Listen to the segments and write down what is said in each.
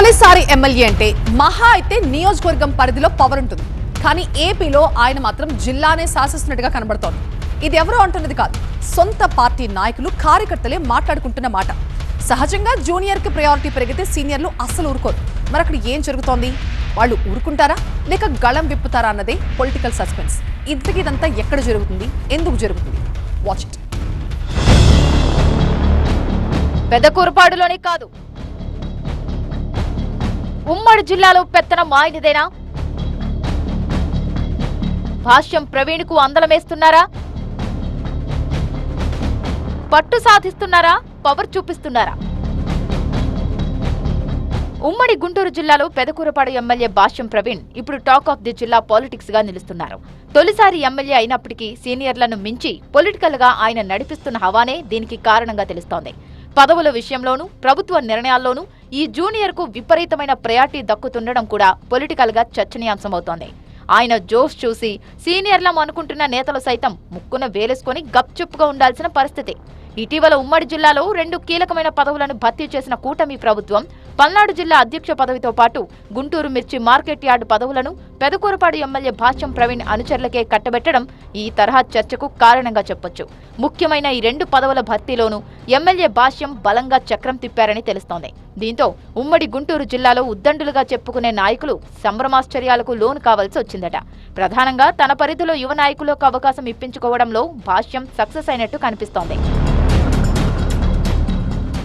తొలిసారి ఎమ్మెల్యే అంటే మహా అయితే నియోజకవర్గం పరిధిలో పవర్ ఉంటుంది. కానీ ఏపీలో ఆయన మాత్రం జిల్లానే శాసిస్తున్నట్టుగా కనబడుతోంది. ఇది ఎవరో అంటున్నది కాదు, సొంత పార్టీ నాయకులు కార్యకర్తలే మాట్లాడుకుంటున్న మాట. సహజంగా జూనియర్ కి ప్రయారిటీ పెరిగితే సీనియర్లు అస్సలు ఊరుకోరు. మరి అక్కడ ఏం జరుగుతోంది? వాళ్ళు ఊరుకుంటారా లేక గళం విప్పుతారా అన్నదే పొలిటికల్ సస్పెన్స్. ఇంతకీ ఇదంతా ఎక్కడ జరుగుతుంది, ఎందుకు జరుగుతుంది? Watch it. పెదకూరుపాడులోనే కాదు, ఉమ్మడి జిల్లాలో పెత్తనం ఆయనదేనా? భాష్యం ప్రవీణ్ కు అందలమేస్తున్నారా? పట్టు సాధిస్తున్నారా? పవర్ చూపిస్తున్నారా? ఉమ్మడి గుంటూరు జిల్లాలో పెదకూరపాడు ఎమ్మెల్యే భాష్యం ప్రవీణ్ ఇప్పుడు టాక్ ఆఫ్ ది జిల్లా పాలిటిక్స్ గా నిలుస్తున్నారు. తొలిసారి ఎమ్మెల్యే అయినప్పటికీ సీనియర్లను మించి పొలిటికల్ గా ఆయన నడిపిస్తున్న హవానే దీనికి కారణంగా తెలుస్తోంది. పదవుల విషయంలోనూ ప్రభుత్వ నిర్ణయాల్లోనూ ఈ జూనియర్ కు విపరీతమైన ప్రయారిటీ దక్కుతుండడం కూడా పొలిటికల్ గా చర్చనీయాంశమవుతోంది. ఆయన జోష్ చూసి సీనియర్లం అనుకుంటున్న నేతలు సైతం ముక్కున వేలేసుకుని గప్చుప్పుగా ఉండాల్సిన పరిస్థితి. ఇటీవల ఉమ్మడి జిల్లాలో 2 కీలకమైన పదవులను భర్తీ చేసిన కూటమి ప్రభుత్వం పల్నాడు జిల్లా అధ్యక్ష పదవితో పాటు గుంటూరు మిర్చి మార్కెట్ యార్డు పదవులను పెదకూరపాడు ఎమ్మెల్యే భాష్యం ప్రవీణ్ అనుచరులకే కట్టబెట్టడం ఈ తరహా చర్చకు కారణంగా చెప్పొచ్చు. ముఖ్యమైన ఈ 2 పదవుల భర్తీలోనూ ఎమ్మెల్యే భాష్యం బలంగా చక్రం తిప్పారని తెలుస్తోంది. దీంతో ఉమ్మడి గుంటూరు జిల్లాలో ఉద్దండులుగా చెప్పుకునే నాయకులు సంభ్రమాశ్చర్యాలకు లోను కావాల్సి వచ్చిందట. ప్రధానంగా తన పరిధిలో యువ నాయకులకు అవకాశం ఇప్పించుకోవడంలో భాష్యం సక్సెస్ అయినట్టు కనిపిస్తోంది.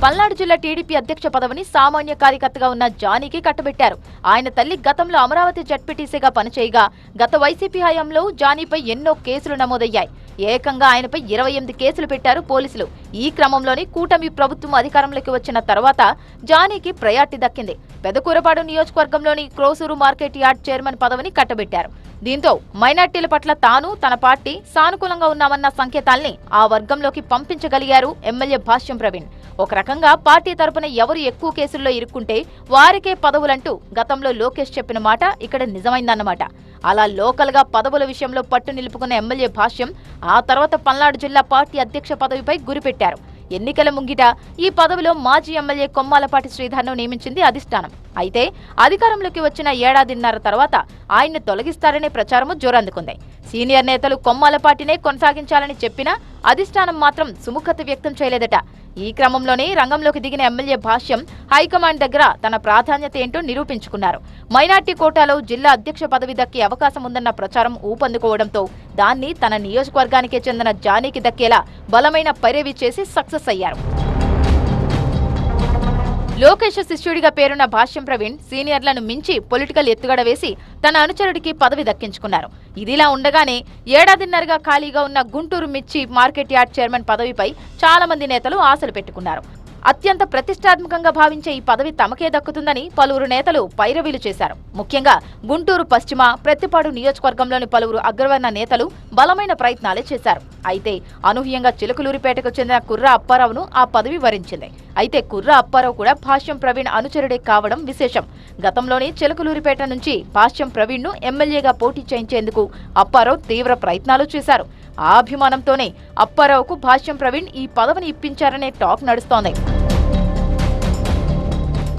పల్నాడు జిల్లా టీడీపీ అధ్యక్ష పదవిని సామాన్య కార్యకర్తగా ఉన్న జానీకి కట్టబెట్టారు. ఆయన తల్లి గతంలో అమరావతి జడ్పీటీసీగా పనిచేయగా గత వైసీపీ హయాంలో జానీపై ఎన్నో కేసులు నమోదయ్యాయి. ఏకంగా ఆయనపై 28 కేసులు పెట్టారు పోలీసులు. ఈ క్రమంలోనే కూటమి ప్రభుత్వం అధికారంలోకి వచ్చిన తర్వాత జానీకి ప్రయారిటీ దక్కింది. పెదకూరపాడు నియోజకవర్గంలోని క్రోసూరు మార్కెట్ యార్డ్ చైర్మన్ పదవిని కట్టబెట్టారు. దీంతో మైనార్టీల పట్ల తాను తన పార్టీ సానుకూలంగా ఉన్నామన్న సంకేతాల్ని ఆ వర్గంలోకి పంపించగలిగారు ఎమ్మెల్యే భాష్యం ప్రవీణ్. ఒక రకంగా పార్టీ తరపున ఎవరు ఎక్కువ కేసుల్లో ఇరుక్కుంటే వారికే పదవులంటూ గతంలో లోకేష్ చెప్పిన మాట ఇక్కడ నిజమైందన్నమాట. అలా లోకల్ గా పదవుల విషయంలో పట్టు నిలుపుకున్న ఎమ్మెల్యే భాష్యం ఆ తర్వాత పల్నాడు జిల్లా పార్టీ అధ్యక్ష పదవిపై గురిపెట్టారు. ఎన్నికల ముంగిట ఈ పదవిలో మాజీ ఎమ్మెల్యే కొమ్మాలపాటి శ్రీధర్ను నియమించింది అధిష్టానం. అయితే అధికారంలోకి వచ్చిన ఏడాదిన్నర తర్వాత ఆయన్ని తొలగిస్తారనే ప్రచారము జోరందుకుంది. సీనియర్ నేతలు కొమ్మాలపాటినే కొనసాగించాలని చెప్పినా అధిష్టానం మాత్రం సుముఖత వ్యక్తం చేయలేదట. ఈ క్రమంలోనే రంగంలోకి దిగిన ఎమ్మెల్యే భాష్యం హైకమాండ్ దగ్గర తన ప్రాధాన్యత ఏంటో నిరూపించుకున్నారు. మైనార్టీ కోటాలో జిల్లా అధ్యక్ష పదవి దక్కే అవకాశం ఉందన్న ప్రచారం ఊపందుకోవడంతో దాన్ని తన నియోజకవర్గానికే చెందిన జానీకి దక్కేలా బలమైన పైరవీ చేసి సక్సెస్ అయ్యారు. లోకేష్ శిష్యుడిగా పేరున్న భాష్యం ప్రవీణ్ సీనియర్లను మించి పొలిటికల్ ఎత్తుగడ వేసి తన అనుచరుడికి పదవి దక్కించుకున్నారు. ఇదిలా ఉండగానే ఏడాదిన్నరగా ఖాళీగా ఉన్న గుంటూరు మిర్చి మార్కెట్ యార్డ్ చైర్మన్ పదవిపై చాలా మంది నేతలు ఆశలు పెట్టుకున్నారు. అత్యంత ప్రతిష్టాత్మకంగా భావించే ఈ పదవి తమకే దక్కుతుందని పలువురు నేతలు పైరవీలు చేశారు. ముఖ్యంగా గుంటూరు పశ్చిమ, ప్రత్తిపాడు నియోజకవర్గంలోని పలువురు అగ్రవర్ణ నేతలు బలమైన ప్రయత్నాలే చేశారు. అయితే అనూహ్యంగా చిలుకలూరిపేటకు చెందిన కుర్రా అప్పారావును ఆ పదవి వరించింది. అయితే కుర్రా అప్పారావు కూడా భాష్యం ప్రవీణ్ అనుచరుడే కావడం విశేషం. గతంలోనే చిలుకలూరిపేట నుంచి భాష్యం ప్రవీణ్ ను ఎమ్మెల్యేగా పోటీ చేయించేందుకు అప్పారావు తీవ్ర ప్రయత్నాలు చేశారు. ఆ అభిమానంతోనే అప్పారావుకు భాష్యం ప్రవీణ్ ఈ పదవిని ఇప్పించారనే టాక్ నడుస్తోంది.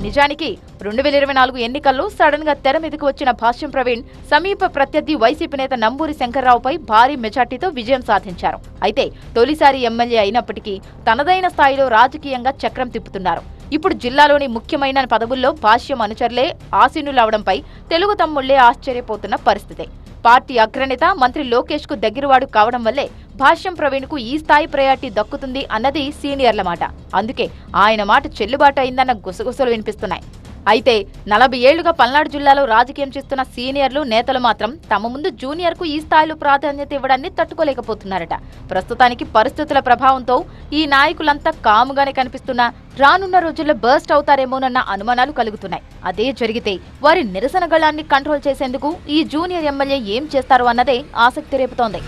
నిజానికి 2024 ఎన్నికల్లో సడన్ గా తెర మీదకు వచ్చిన భాష్యం ప్రవీణ్ సమీప ప్రత్యర్థి వైసీపీ నేత నంబూరి శంకర్రావుపై భారీ మెజార్టీతో విజయం సాధించారు. అయితే తొలిసారి ఎమ్మెల్యే అయినప్పటికీ తనదైన స్థాయిలో రాజకీయంగా చక్రం తిప్పుతున్నారు. ఇప్పుడు జిల్లాలోని ముఖ్యమైన పదవుల్లో భాష్యం అనుచరులే ఆసీనులవడంపై తెలుగు తమ్ముళ్లే ఆశ్చర్యపోతున్న పరిస్థితి. పార్టీ అగ్రనేత మంత్రి లోకేష్ కు దగ్గరవాడు కావడం వల్లే భాష్యం ప్రవీణ్ కు ఈ స్థాయి ప్రయారిటీ దక్కుతుంది అన్నది సీనియర్ల మాట. అందుకే ఆయన మాట చెల్లుబాటు అయిందన్న గుసగుసలు వినిపిస్తున్నాయి. అయితే 40 ఏళ్లుగా పల్నాడు జిల్లాలో రాజకీయం చేస్తున్న సీనియర్లు నేతలు మాత్రం తమ ముందు జూనియర్ కు ఈ స్థాయిలో ప్రాధాన్యత ఇవ్వడాన్ని తట్టుకోలేకపోతున్నారట. ప్రస్తుతానికి పరిస్థితుల ప్రభావంతో ఈ నాయకులంతా కాముగానే కనిపిస్తున్నా రానున్న రోజుల్లో బర్స్ట్ అవుతారేమోనన్న అనుమానాలు కలుగుతున్నాయి. అదే జరిగితే వారి నిరసన గళాన్ని కంట్రోల్ చేసేందుకు ఈ జూనియర్ ఎమ్మెల్యే ఏం చేస్తారు అన్నదే ఆసక్తి రేపుతోంది.